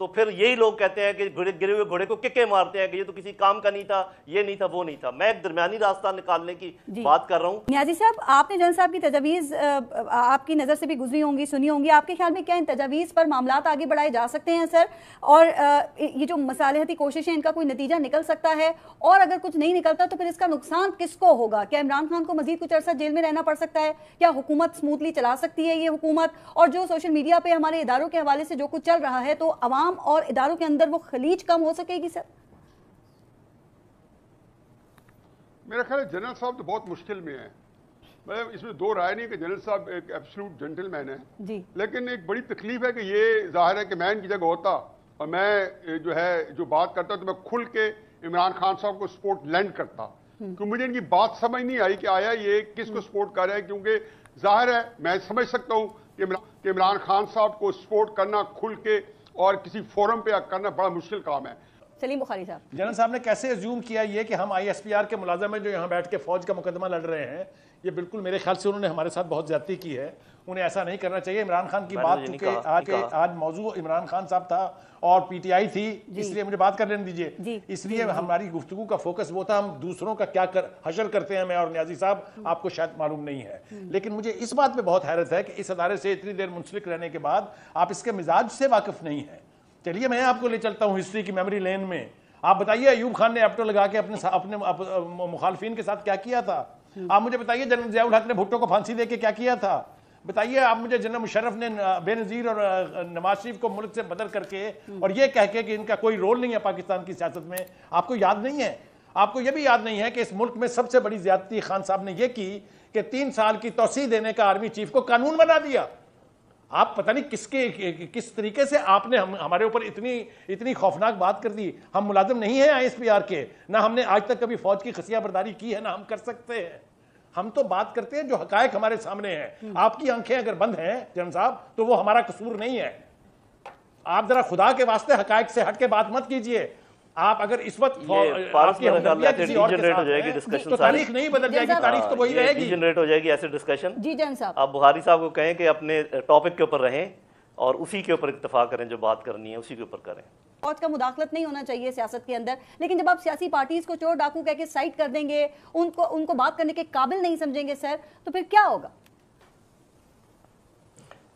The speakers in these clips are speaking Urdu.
تو پھر یہی لوگ کہتے ہیں کہ گرے ہوئے گھوڑے کو ککے مارتے ہیں کہ یہ تو کسی کام کا نہیں تھا، یہ نہیں تھا، وہ نہیں تھا۔ میں ایک درمیانی راستہ نکالنے کی بات کر رہا ہوں۔ نیازی صاحب، آپ نے جنرل صاحب کی تجاویز آپ کی نظر سے بھی گزری ہوں گی، سنی ہوں گی، آپ کے خیال میں کیا ان تجاویز پر معاملات آگے بڑھائے جا سکتے ہیں سر؟ اور یہ جو مصالحتی کوششیں ان کا کوئی نتیجہ نکل سکتا ہے؟ اور اگر کچھ نہیں نکلتا تو پھر اس کا نقصان کس کو ہوگا؟ کیا عمران خان کو مزید کچھ عرصہ جیل میں رہنا پڑ سکتا ہے؟ کیا حکومت سموتھلی چلا سکتی ہے یہ حکومت؟ اور جو سوشل میڈیا پہ ہمارے اداروں کے حوالے سے جو کچھ چل رہا ہے تو عوام اور اداروں کے اندر وہ خلیج کم ہو سکے گی سر؟ میرا خیال ہے جنرل صاحب تو بہت مشکل میں ہیں، مطلب اس میں دو رائے نہیں کہ جنرل صاحب ایک ایبسلوٹ جنٹل مین ہے جی، لیکن ایک بڑی تکلیف ہے کہ یہ ظاہر ہے کہ میں ان کی جگہ ہوتا اور میں جو بات کرتا تو میں کھل کے عمران خان صاحب کو سپورٹ لینڈ کرتا، کیونکہ مجھے ان کی بات سمجھ نہیں آئی کہ آیا یہ کس کو سپورٹ کر رہا ہے، کیونکہ ظاہر ہے میں سمجھ سکتا ہوں کہ عمران خان صاحب کو سپورٹ کرنا کھل کے اور کسی فورم پہ کرنا بڑا مشکل کام ہے۔ سلیم بخاری صاحب، جنرل صاحب نے کیسے ازیوم کیا یہ کہ ہم آئی ایس پی آر کے ملازم ہیں جو یہاں بیٹھ کے فوج کا مقدمہ لڑ رہے ہیں؟ یہ بالکل میرے خیال سے انہوں نے ہمارے ساتھ بہت زیادتی کی ہے، انہیں ایسا نہیں کرنا چاہیے۔ عمران خان کی بات چونکہ آج موضوع عمران خان صاحب تھا اور پی ٹی آئی تھی، اس لیے مجھے بات کر لینے دیجیے، اس لیے ہماری گفتگو کا فوکس وہ تھا ہم دوسروں کا کیا حشر کرتے ہیں، میں اور نیازی صاحب آپ کو شاید معلوم نہیں ہے، لیکن مجھے اس بات پہ بہت حیرت ہے کہ اس ادارے سے اتنی دیر منسلک رہنے کے بعد آپ اس کے مزاج سے واقف نہیں ہیں۔ چلیے میں آپ کو لے چلتا ہوں ہسٹری کی میموری لین میں۔ آپ بتائیے ایوب خان نے ایپٹو لگا کے اپنے مخالفین کے ساتھ کیا کیا تھا؟ آپ مجھے بتائیے جنرل ضیاء الحق نے بھٹو کو پھانسی دے کے کیا کیا تھا؟ بتائیے آپ مجھے جنرل مشرف نے بے نظیر اور نواز شریف کو ملک سے بدر کر کے اور یہ کہہ کے کہ ان کا کوئی رول نہیں ہے پاکستان کی سیاست میں، آپ کو یاد نہیں ہے؟ آپ کو یہ بھی یاد نہیں ہے کہ اس ملک میں سب سے بڑی زیادتی خان صاحب نے یہ کی کہ 3 سال کی توسیع دینے کا آرمی چیف کو قانون بنا دیا؟ آپ پتہ نہیں کس طریقے سے آپ نے ہمارے اوپر اتنی خوفناک بات کر دی۔ ہم ملازم نہیں ہیں آئی ایس پی آر کے، نہ ہم نے آج تک کبھی فوج کی خفیہ برداری کی ہے، نہ ہم کر سکتے ہیں۔ ہم تو بات کرتے ہیں جو حقائق ہمارے سامنے ہیں۔ آپ کی آنکھیں اگر بند ہیں جنرل صاحب تو وہ ہمارا قصور نہیں ہے۔ آپ ذرا خدا کے واسطے حقائق سے ہٹ کے بات مت کیجئے۔ آپ اگر اس وقت آپ کی ہمدردیاں کسی اور کے ساتھ ہیں تو تاریخ نہیں بدل جائے گی، تاریخ تو وہی رہے گی، جنریٹ ہو جائے گی ایسے ڈسکشن۔ جی جنرل صاحب، آپ بخاری صاحب کو کہیں کہ اپنے ٹاپک کے اوپر رہیں اور اسی کے اوپر اتفاق کریں، جو بات کرنی ہے اسی کے اوپر کریں۔ فوج کا مداخلت نہیں ہونا چاہیے سیاست کے اندر، لیکن جب آپ سیاسی پارٹیز کو چور ڈاکو کہہ کے سائٹ کر دیں گے، ان کو بات کرنے کے قابل نہیں سمجھیں گے سر، تو پھر کیا ہوگا؟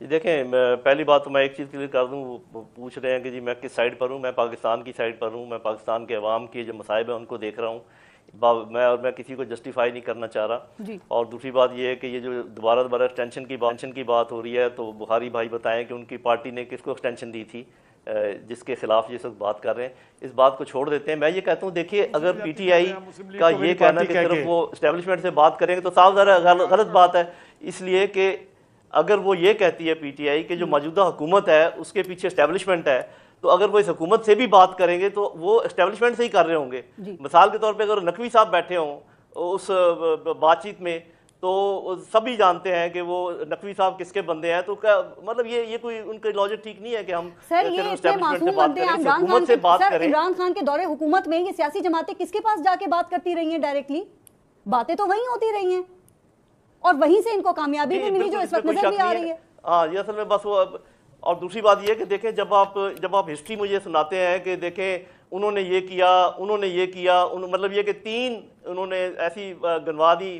دیکھیں، پہلی بات تو میں ایک چیز کلیئر کر دوں، وہ پوچھ رہے ہیں کہ جی میں کس سائڈ پر ہوں۔ میں پاکستان کی سائڈ پر ہوں، میں پاکستان کے عوام کے جو مصائب ہیں ان کو دیکھ رہا ہوں، میں کسی کو جسٹیفائی نہیں کرنا چاہ رہا۔ اور دوسری بات یہ ہے کہ یہ جو دوبارہ ایکسٹینشن کی بات ہو رہی ہے، تو بخاری بھائی بتائیں کہ ان کی پارٹی نے کس کو ایکسٹینشن دی تھی جس کے خلاف یہ سب بات کر رہے ہیں۔ اس بات کو چھوڑ دیتے ہیں۔ میں یہ کہتا ہوں دیکھیے، اگر پی ٹی آئی کا یہ کہنا کہ صرف وہ اسٹیبلشمنٹ سے بات کریں گے تو صاف ظاہر غلط بات ہے، اس لیے کہ اگر وہ یہ کہتی ہے پی ٹی آئی کہ جو موجودہ حکومت ہے اس کے پیچھے اسٹیبلشمنٹ ہے، تو اگر وہ اس حکومت سے بھی بات کریں گے تو وہ اسٹیبلشمنٹ سے ہی کر رہے ہوں گے۔ مثال کے طور پہ اگر نقوی صاحب بیٹھے ہوں اس بات چیت میں تو سبھی جانتے ہیں کہ وہ نقوی صاحب کس کے بندے ہیں، تو مطلب یہ کوئی ان کا لاجک ٹھیک نہیں ہے کہ ہم صرف اسٹیبلشمنٹ سے بات کریں، حکومت سے بات کریں۔ عمران خان کے دور حکومت میں یہ سیاسی جماعتیں کس کے پاس جا کے بات کرتی رہی ہیں؟ ڈائریکٹلی باتیں تو وہیں ہوتی رہی ہیں اور وہیں سے ان کو کامیابی بھی ملی جو اس وقت نظر بھی آ رہی ہے۔ ہاں، یہ اصل میں بس وہ۔ اور دوسری بات یہ کہ دیکھیں، جب آپ ہسٹری مجھے سناتے ہیں کہ دیکھیں انہوں نے یہ کیا، مطلب یہ کہ 3 انہوں نے ایسی گنوا دی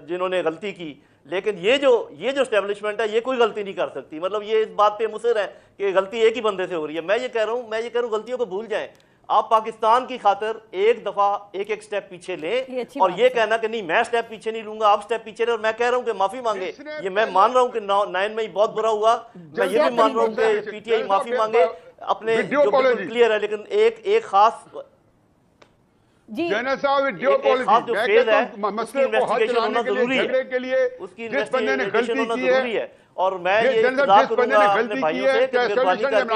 جنہوں نے غلطی کی، لیکن یہ جو اسٹیبلشمنٹ ہے یہ کوئی غلطی نہیں کر سکتی۔ مطلب یہ اس بات پہ مصر ہے کہ غلطی ایک ہی بندے سے ہو رہی ہے۔ میں یہ کہہ رہا ہوں غلطیوں کو بھول جائیں۔ آپ پاکستان کی خاطر ایک دفعہ ایک سٹیپ پیچھے لیں، اور یہ کہنا کہ نہیں میں سٹیپ پیچھے نہیں لوں گا، آپ سٹیپ پیچھے لیں، اور میں کہہ رہا ہوں کہ معافی مانگے۔ یہ میں مان رہا ہوں کہ 9 مئی بہت برا ہوا، میں یہ بھی مان رہا ہوں کہ پی ٹی آئی معافی مانگے اپنے، جو بالکل کلیئر ہے، لیکن ایک خاص جنرل صاحب جو فیز ہے اس کی انویسٹیگیشن ہونا ضروری ہے، اور میں یہ اقتدار کروں گا اپنے بھائیوں سے کہ مہربانی کر کے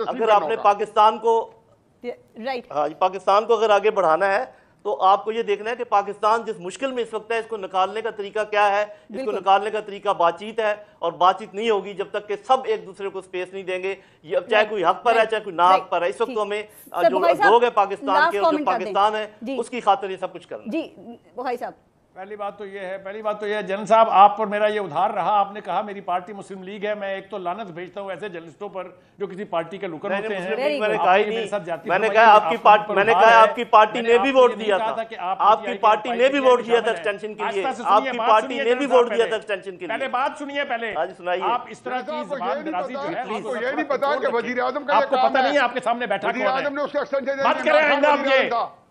اگر آپ نے پاکستان کو اگر آگے بڑھانا ہے تو آپ کو یہ دیکھنا ہے کہ پاکستان جس مشکل میں اس وقت ہے، اس کو نکالنے کا طریقہ کیا ہے۔ اس کو نکالنے کا طریقہ بات چیت ہے، اور بات چیت نہیں ہوگی جب تک کہ سب ایک دوسرے کو سپیس نہیں دیں گے، چاہے کوئی حق پر ہے چاہے کوئی نا حق پر ہے۔ اس وقت تو ہمیں جو لوگ ہیں پاکستان کے اور جو پاکستان ہے اس کی خاطر یہ سب کچھ کرنا۔ جی بخاری صاحب، پہلی بات تو یہ ہے جنرل صاحب آپ پر میرا یہ ادھار رہا، آپ نے کہا میری پارٹی مسلم لیگ ہے، میں ایک تو لعنت بھیجتا ہوں ایسے جرنلسٹوں پر جو کسی پارٹی کے لکر ہوتے ہیں۔ میں نے کہا ہی نہیں، میں نے کہا آپ کی پارٹی نے بھی ووٹ دیا تھا، آپ کی پارٹی نے بھی ووٹ دیا تھا ایکسٹینشن کے لیے، آپ کی پارٹی نے بھی ووٹ دیا تھا ایکسٹینشن کے لیے۔ پہلے بات سنیے، پہلے آپ اس طرح کی زبان درازی جو ہے آپ کو یہ نہیں پتا کہ وزیر اعظم کا آپ کو پتہ نہیں ہے آپ کے سامنے بیٹھا وزیر اعظم نے اس کا ایکسٹینشن مت کریں آئندہ آپ یہ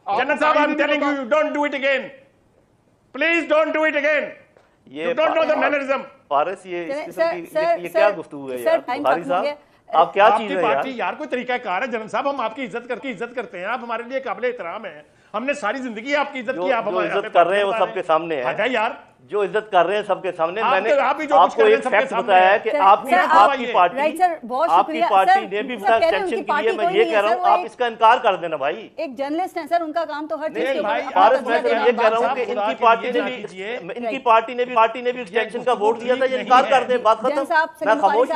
جنرل صاحب I'm telling you don't do it again please don't do it again you don't know the mannerism فارس یہ کیا گفتگو ہے یار بخاری صاحب آپ کیا چیز ہے پارٹی یار کوئی طریقہ کار ہے جنرل صاحب ہم آپ کی عزت کرتے ہیں آپ ہمارے لیے قابل احترام ہیں ہم نے ساری زندگی آپ کی عزت کی آپ ہماری عزت کر رہے ہیں وہ سب کے سامنے ہے یار جو عزت کر رہے ہیں سب کے سامنے میں نے آپ کو ایک فیکٹ بتایا ہے کہ آپ کی پارٹی نے بھی بتا ایکسٹینشن کے لیے میں یہ کہہ رہا ہوں آپ اس کا انکار کر دینا بھائی ایک جرنلسٹ ہیں سر ان کا کام تو ہر چیز کے اوپر میں یہ کہہ رہا ہوں کہ ان کی پارٹی نے بھی ایکسٹینشن کا ووٹ دیا تھا یہ انکار کر دیں بات ختم میں خاموش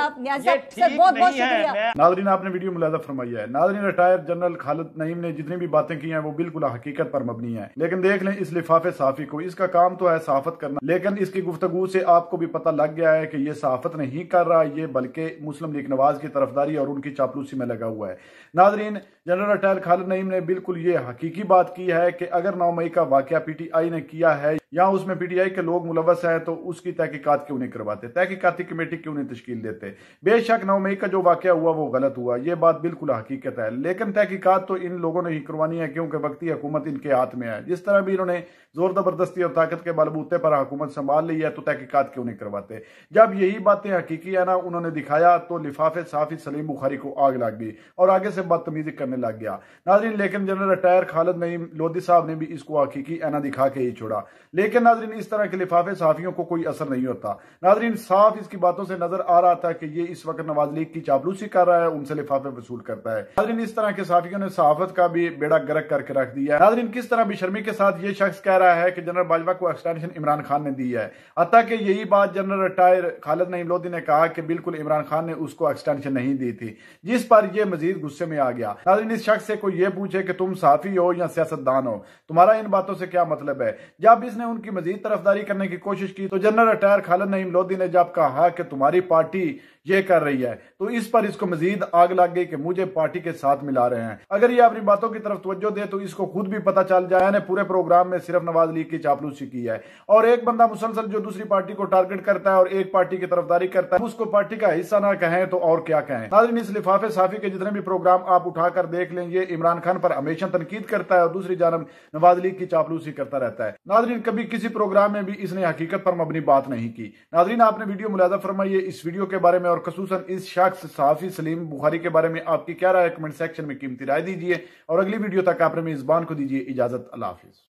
ناظرین آپ نے ویڈیو ملاحظہ فرمایا ہے ناظرین ریٹائر جنرل خالد نعیم نے جتنی بھی باتیں کی ہیں وہ بالکل حقیقت پر مبنی ہیں لیکن دیکھ لیں اس لفافے صحافی کو اس کا کام تو ہے صحافت کرنا لیکن اس کی گفتگو سے آپ کو بھی پتہ لگ گیا ہے کہ یہ صحافت نہیں کر رہا یہ بلکہ مسلم لیگ نواز کی طرفداری اور ان کی چاپلوسی میں لگا ہوا ہے ناظرین جنرل ریٹائر خالد نعیم نے بالکل یہ حقیقی بات کی ہے کہ اگر 9 مئی کا واقعہ پی ٹی آئی نے کیا ہے یا اس میں پی ٹی آئی کے لوگ ملوث ہیں تو اس کی تحقیقات کیوں نہیں کرواتے تحقیقاتی کمیٹی کیوں نہیں تشکیل دیتے بے شک 9 مئی کا جو واقعہ ہوا وہ غلط ہوا یہ بات بالکل حقیقت ہے لیکن تحقیقات تو ان لوگوں نے ہی کروانی ہے کیونکہ وقتی حکومت ان کے ہاتھ میں ہے جس طرح بھی انہوں نے زور زبردستی اور طاقت کے بلبوتے پر حکومت سنبھال لی ہے تو تحقیقات کیوں نہیں کرواتے جب یہی باتیں حقیقی ہے نا انہوں نے دکھایا تو لفافے صحافی سلیم بخاری کو آگ لگ گئی اور آگے سے بدتمیزی کرنے لگ گیا ناظرین لیکن جنرل ریٹائر خالد نعیم لودھی صاحب نے بھی اس کو حقیقی اینا دکھا کے ہی چھوڑا لیکن ناظرین اس طرح کے لفافے صحافیوں کو کوئی اثر نہیں ہوتا ناظرین صاف اس کی باتوں سے نظر آ رہا تھا کہ یہ اس وقت نواز لیگ کی چاپلوسی کر رہا ہے ان سے لفافے وصول کرتا ہے ناظرین اس طرح کے صحافیوں نے صحافت کا بھی بیڑا گرک کر کے رکھ دیا ہے ناظرین کس طرح بے شرمی کے ساتھ یہ شخص کہہ رہا ہے کہ جنرل باجوہ کو ایکسٹینشن عمران خان نے دی ہے حتیٰ کہ یہی بات جنرل ریٹائر خالد نعیم لودھی نے کہا کہ بالکل عمران خان نے اس کو ایکسٹینشن نہیں دی تھی جس پر یہ مزید غصے میں آ گیا ناظرین اس شخص سے کوئی یہ پوچھے کہ تم صحافی ہو یا سیاستدان ہو تمہارا ان باتوں سے کیا مطلب ہے جب اس نے ان کی مزید طرفداری کرنے کی کوشش کی تو جنرل ریٹائر خالد نعیم لودھی نے جب کہا کہ تمہاری پارٹی یہ کر رہی ہے تو اس پر اس کو مزید آگ لگ گئی کہ مجھے پارٹی کے ساتھ ملا رہے ہیں اگر یہ اپنی باتوں کی طرف توجہ دے تو اس کو خود بھی پتہ چل جائے نے پورے پروگرام میں صرف نواز لیگ کی چاپلوسی کی ہے اور ایک بندہ مسلسل جو دوسری پارٹی کو ٹارگٹ کرتا ہے اور ایک پارٹی کی طرفداری کرتا ہے اس کو پارٹی کا حصہ نہ کہیں تو اور کیا کہیں ناظرین اس لفافے صحافی کے جتنے بھی پروگرام آپ اٹھا کر دیکھ لیں یہ عمران خان پر ہمیشہ تنقید کرتا ہے اور دوسری جانب نواز لیگ کی چاپلوسی کرتا رہتا ہے ناظرین کبھی کسی پروگرام میں بھی اس نے حقیقت پر مبنی بات نہیں کی ناظرین آپ نے ویڈیو ملاحظہ فرمائیے اس ویڈیو کے بارے میں اور خصوصاً اس شخص صحافی سلیم بخاری کے بارے میں آپ کی کیا رائے ہے کمنٹ سیکشن میں قیمتی رائے دیجیے اور اگلی ویڈیو تک آپ نے میزبان کو دیجیے اجازت اللہ حافظ